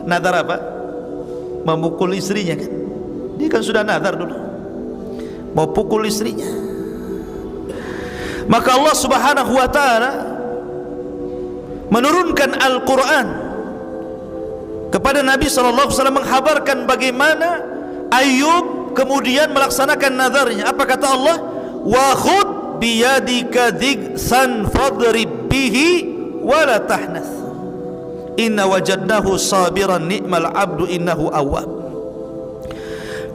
Nazar apa? Memukul istrinya kan. Dia kan sudah nazar dulu mau pukul istrinya. Maka Allah Subhanahu wa taala menurunkan Al-Qur'an kepada Nabi sallallahu alaihi wasallam menghabarkan bagaimana Ayub kemudian melaksanakan nazarnya. Apa kata Allah? Wa khudh biyadika dhigsan fadrib bihi wa la tahnath inna wajadnahu sabiran ni'mal abdu innahu awwab.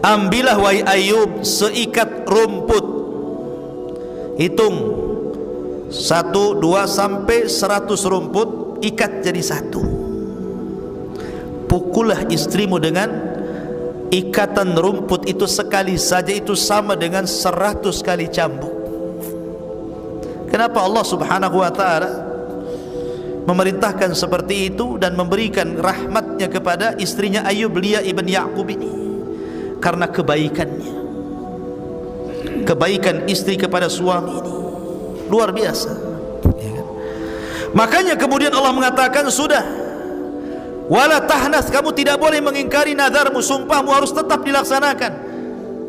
Ambillah wahai Ayub seikat rumput, hitung 1, 2 sampai 100 rumput, ikat jadi 1. Pukullah istrimu dengan ikatan rumput itu sekali saja, itu sama dengan 100 kali cambuk. Kenapa Allah Subhanahu wa ta'ala memerintahkan seperti itu dan memberikan rahmatnya kepada istrinya Ayub, Lia ibn Ya'qub ini? Karena kebaikannya, kebaikan istri kepada suami ini luar biasa, ya kan? Makanya kemudian Allah mengatakan sudah, wala tahnas, kamu tidak boleh mengingkari nazarmu, sumpahmu harus tetap dilaksanakan.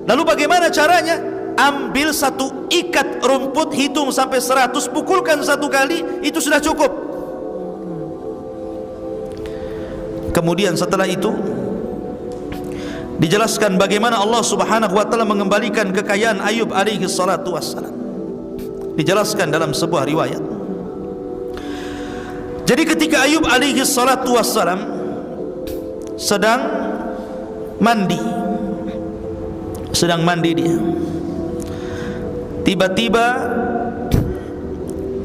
Lalu bagaimana caranya? Ambil 1 ikat rumput, hitung sampai 100, pukulkan 1 kali, itu sudah cukup. Kemudian setelah itu dijelaskan bagaimana Allah Subhanahu wa taala mengembalikan kekayaan Ayub alaihi salatu wassalam. Dijelaskan dalam sebuah riwayat. Jadi ketika Ayub alaihi salatu wassalam sedang mandi dia, tiba-tiba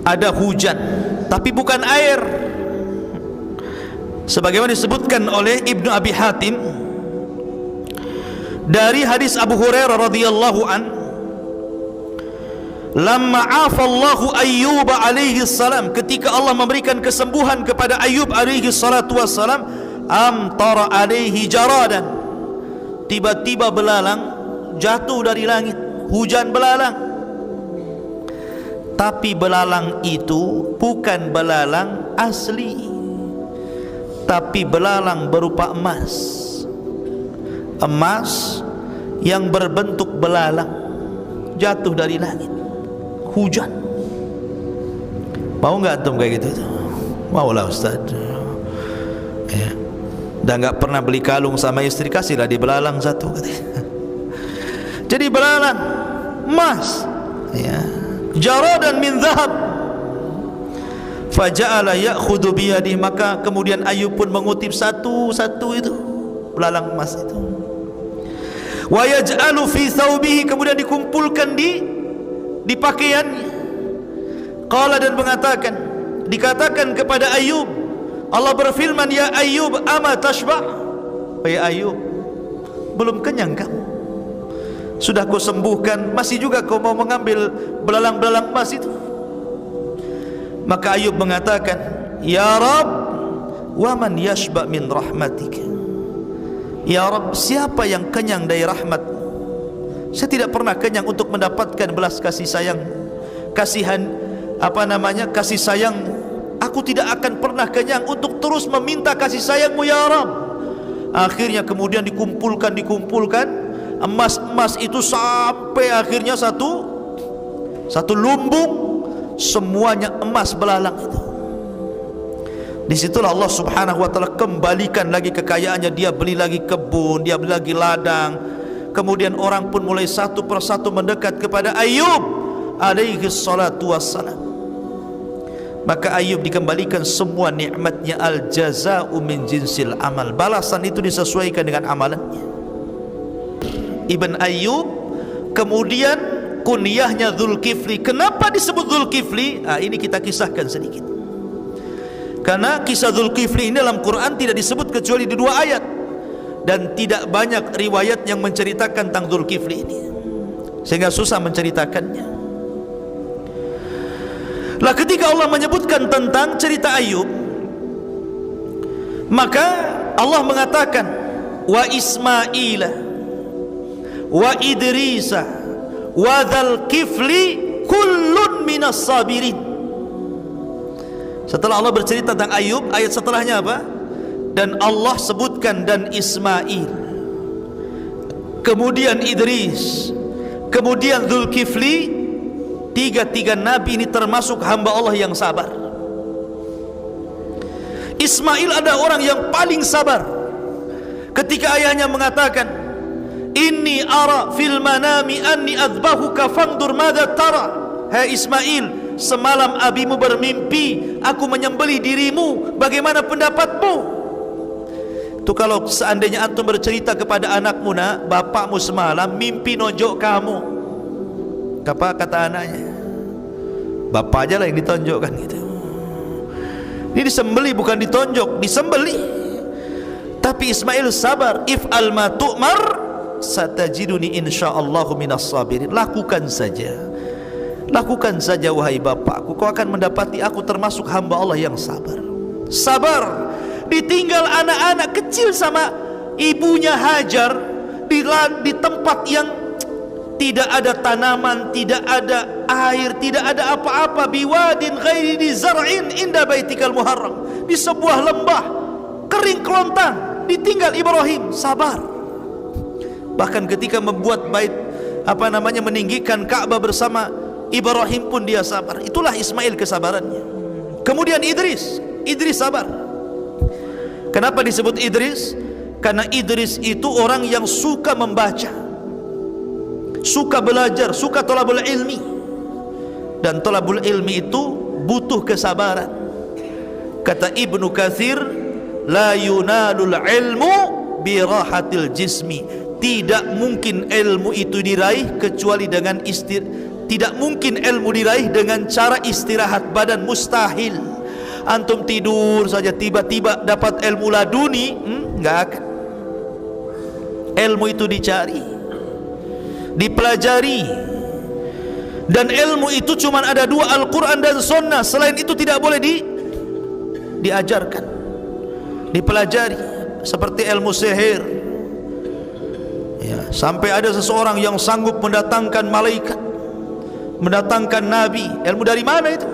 ada hujan, tapi bukan air. Sebagaimana disebutkan oleh Ibnu Abi Hatim dari hadis Abu Hurairah radhiyallahu an, lamma afallahu Ayyub alaihi salam, ketika Allah memberikan kesembuhan kepada Ayub alaihi salatu wassalam, amtara alaihi jaradan, tiba-tiba belalang jatuh dari langit, hujan belalang. Tapi belalang itu bukan belalang asli, tapi belalang berupa emas. Emas yang berbentuk belalang jatuh dari langit, hujan. Mau nggak antum kayak gitu? Mau lah Ustaz ya. Dan nggak pernah beli kalung sama istri, kasihlah di belalang 1 katanya. Jadi belalang emas ya, jaradan min zahab. Faja'ala ya'khudhu biyadihi, maka kemudian Ayub pun mengutip satu-satu itu belalang emas itu. Wa yaj'alu fi thawbihi, kemudian dikumpulkan di pakaiannya. Qala, dan mengatakan, dikatakan kepada Ayub, Allah berfirman, ya Ayub ama tashba', wahai Ayub, belum kenyang kamu? Sudah kau sembuhkan, masih juga kau mau mengambil belalang-belalang emas itu? Maka Ayub mengatakan, ya Rabb, wa man yashba' min rahmatika. Ya Rabb, siapa yang kenyang dari rahmat-Mu? Saya tidak pernah kenyang untuk mendapatkan belas kasih sayang, kasih sayangmu. Aku tidak akan pernah kenyang untuk terus meminta kasih sayangmu ya Rabb. Akhirnya kemudian dikumpulkan emas itu sampai akhirnya satu lumbung, semuanya emas belalang itu. Disitulah Allah Subhanahu wa ta'ala kembalikan lagi kekayaannya. Dia beli lagi kebun, dia beli lagi ladang. Kemudian orang pun mulai satu persatu mendekat kepada Ayub alaihi salatu wassalam. Maka Ayub dikembalikan semua nikmatnya. Al jaza'u min jinsil amal. Balasan itu disesuaikan dengan amalannya. Ibn Ayub kemudian kunyahnya Dzulkifli. Kenapa disebut Dzulkifli? Ini kita kisahkan sedikit. Karena kisah Dzulkifli ini dalam Quran tidak disebut kecuali di 2 ayat, dan tidak banyak riwayat yang menceritakan tentang Dzulkifli ini, sehingga susah menceritakannya. Lah ketika Allah menyebutkan tentang cerita Ayub, maka Allah mengatakan wa Ismaila wa Idrisa wa Dzulkifli kullun minas sabirin. Setelah Allah bercerita tentang Ayub, ayat setelahnya apa? Dan Allah sebutkan dan Ismail, kemudian Idris, kemudian Dzulkifli. Tiga nabi ini termasuk hamba Allah yang sabar. Ismail ada orang yang paling sabar. Ketika ayahnya mengatakan, inni ara fil manami anni adzbahuka fangdur madza tara. Hai Ismail, semalam abimu bermimpi aku menyembelih dirimu, bagaimana pendapatmu? Itu kalau seandainya antum bercerita kepada anakmu, nak, bapakmu semalam mimpi nonjok kamu. Apa kata anaknya? Bapak aja lah yang ditonjokkan gitu. Ini disembelih bukan ditonjok, disembelih. Tapi Ismail sabar. If'al ma tu'mar satajiduni insyaallahu minas sabirin. Lakukan saja. Lakukan saja wahai bapakku, kau akan mendapati aku termasuk hamba Allah yang sabar. Sabar ditinggal anak-anak kecil sama ibunya Hajar di tempat yang tidak ada tanaman, tidak ada air, tidak ada apa-apa. Biwadin ghairi di zar'in inda baitikal muharram. Di sebuah lembah kering kelontang ditinggal Ibrahim, sabar. Bahkan ketika membuat bait meninggikan Ka'bah bersama Ibrahim pun dia sabar. Itulah Ismail kesabarannya. Kemudian Idris sabar. Kenapa disebut Idris? Karena Idris itu orang yang suka membaca, suka belajar, suka thalabul ilmi. Dan thalabul ilmi itu butuh kesabaran. Kata Ibnu Katsir, la yunalul ilmu birahatil jismi. Tidak mungkin ilmu itu diraih kecuali dengan tidak mungkin ilmu diraih dengan cara istirahat badan, mustahil. Antum tidur saja tiba-tiba dapat ilmu laduni, enggak akan. Ilmu itu dicari, dipelajari. Dan ilmu itu cuma ada 2, Al-Quran dan Sunnah. Selain itu tidak boleh diajarkan, dipelajari. Seperti ilmu sihir ya, sampai ada seseorang yang sanggup mendatangkan malaikat, mendatangkan nabi. Ilmu dari mana itu?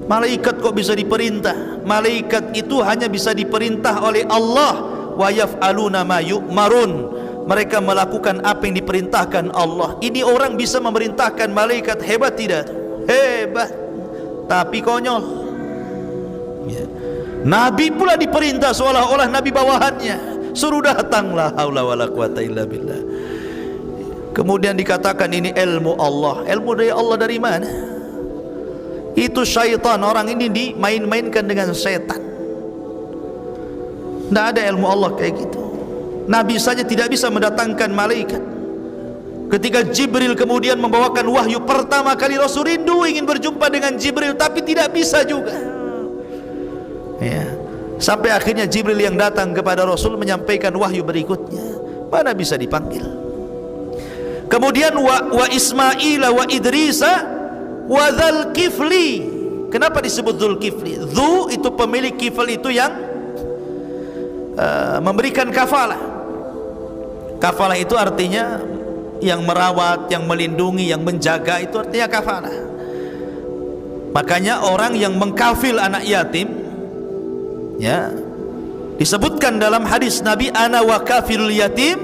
Malaikat kok bisa diperintah? Malaikat itu hanya bisa diperintah oleh Allah. Wa yaf'aluna ma yu'marun. Mereka melakukan apa yang diperintahkan Allah. Ini orang bisa memerintahkan malaikat, hebat tidak? Hebat, tapi konyol ya. Nabi pula diperintah seolah-olah nabi bawahannya, suruh datang, la haula wala quwata illa billah. Kemudian dikatakan ini ilmu Allah. Ilmu dari Allah dari mana? Itu syaitan. Orang ini dimain-mainkan dengan setan. Tidak ada ilmu Allah kayak gitu. Nabi saja tidak bisa mendatangkan malaikat. Ketika Jibril kemudian membawakan wahyu pertama kali, Rasul rindu ingin berjumpa dengan Jibril, tapi tidak bisa juga ya. Sampai akhirnya Jibril yang datang kepada Rasul menyampaikan wahyu berikutnya. Mana bisa dipanggil. Kemudian wa Ismail wa Idrisa wa Dzulkifli. Kenapa disebut Dzulkifli? Dzu itu pemilik, kifl itu yang memberikan kafalah. Kafalah itu artinya yang merawat, yang melindungi, yang menjaga, itu artinya kafalah. Makanya orang yang mengkafil anak yatim, ya, disebutkan dalam hadis Nabi, ana wa kafilul yatim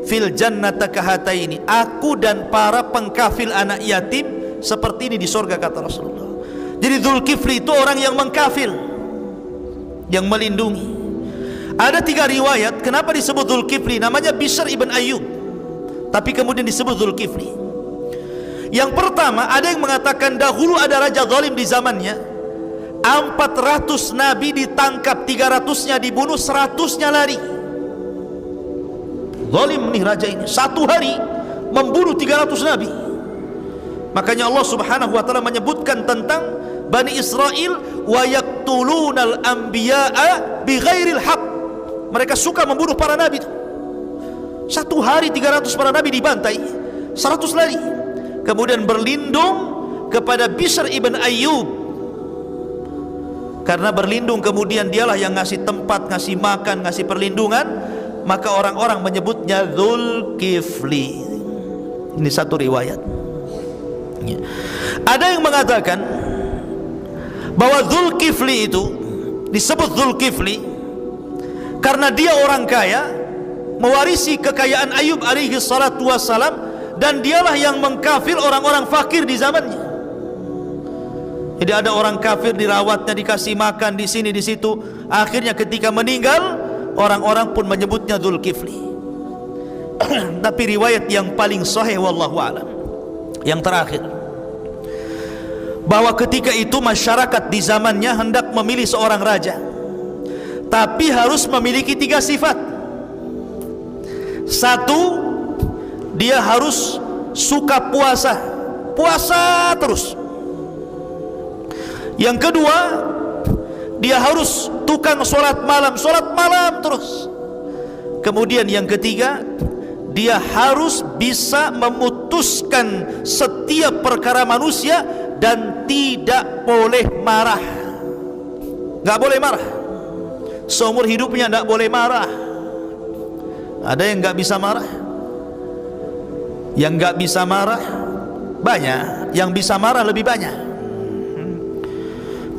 fil jannata kahataini, aku dan para pengkafil anak yatim seperti ini di surga, kata Rasulullah. Jadi Dzulkifli itu orang yang mengkafil, yang melindungi. Ada 3 riwayat kenapa disebut Dzulkifli. Namanya Bishr ibn Ayyub, tapi kemudian disebut Dzulkifli. Yang pertama, ada yang mengatakan dahulu ada raja zalim di zamannya, 400 nabi ditangkap, 300-nya dibunuh, 100-nya lari. Zalim nih raja ini, satu hari membunuh 300 nabi. Makanya Allah subhanahu wa ta'ala menyebutkan tentang Bani Israel, wa yaqtulunal anbiya'a bighairil haq. Mereka suka membunuh para nabi itu. Satu hari 300 para nabi dibantai, 100 lari. Kemudian berlindung kepada Bishr ibn Ayyub. Karena berlindung kemudian dialah yang ngasih tempat, ngasih makan, ngasih perlindungan, maka orang-orang menyebutnya Dzulkifli. Ini satu riwayat. Ada yang mengatakan bahwa Dzulkifli itu disebut Dzulkifli karena dia orang kaya, mewarisi kekayaan Ayub alaihi salatu wassalam, dan dialah yang mengkafir orang-orang fakir di zamannya. Jadi ada orang kafir dirawatnya, dikasih makan di sini di situ, akhirnya ketika meninggal orang-orang pun menyebutnya Dzulkifli. Tapi riwayat yang paling sahih wallahu alam, yang terakhir, bahwa ketika itu masyarakat di zamannya hendak memilih seorang raja, tapi harus memiliki 3 sifat. 1, dia harus suka puasa, puasa terus. Yang kedua, dia harus tukang sholat malam terus. Kemudian yang ketiga, dia harus bisa memutuskan setiap perkara manusia dan tidak boleh marah. Gak boleh marah. Seumur hidupnya tidak boleh marah. Ada yang nggak bisa marah? Yang nggak bisa marah banyak, yang bisa marah lebih banyak.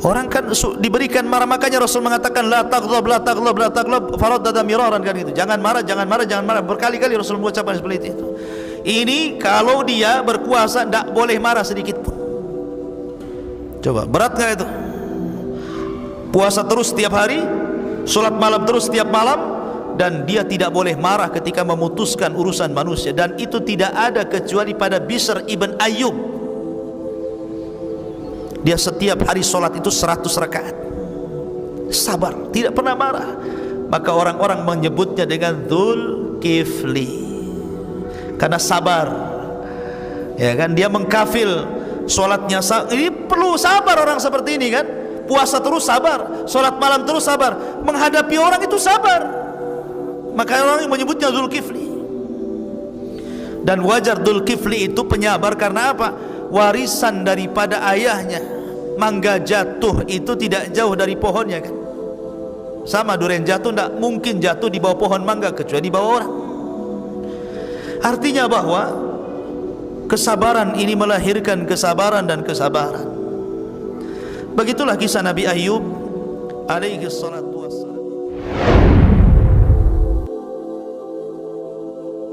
Orang kan diberikan marah, makanya Rasul mengatakan la taghdab, la taghdab, la taghdab, faraddada miraran, kan gitu. Jangan marah, jangan marah, jangan marah. Berkali-kali Rasul mengucapkan seperti itu. Ini kalau dia berkuasa tidak boleh marah sedikit pun. Coba, berat nggak itu? Puasa terus setiap hari, sholat malam terus setiap malam, dan dia tidak boleh marah ketika memutuskan urusan manusia. Dan itu tidak ada kecuali pada Bishr ibn Ayyub. Dia setiap hari sholat itu 100 rakaat, sabar, tidak pernah marah. Maka orang-orang menyebutnya dengan Dzulkifli, karena sabar. Ya kan, dia mengkafil sholatnya. Ini perlu sabar orang seperti ini kan. Puasa terus sabar, sholat malam terus sabar, menghadapi orang itu sabar. Maka orang menyebutnya Dzulkifli. Dan wajar Dzulkifli itu penyabar, karena apa? Warisan daripada ayahnya, mangga jatuh itu tidak jauh dari pohonnya kan. Sama, durian jatuh tidak mungkin jatuh di bawah pohon mangga kecuali di bawah orang. Artinya bahwa kesabaran ini melahirkan kesabaran dan kesabaran. Begitulah kisah Nabi Ayub alaihi salatu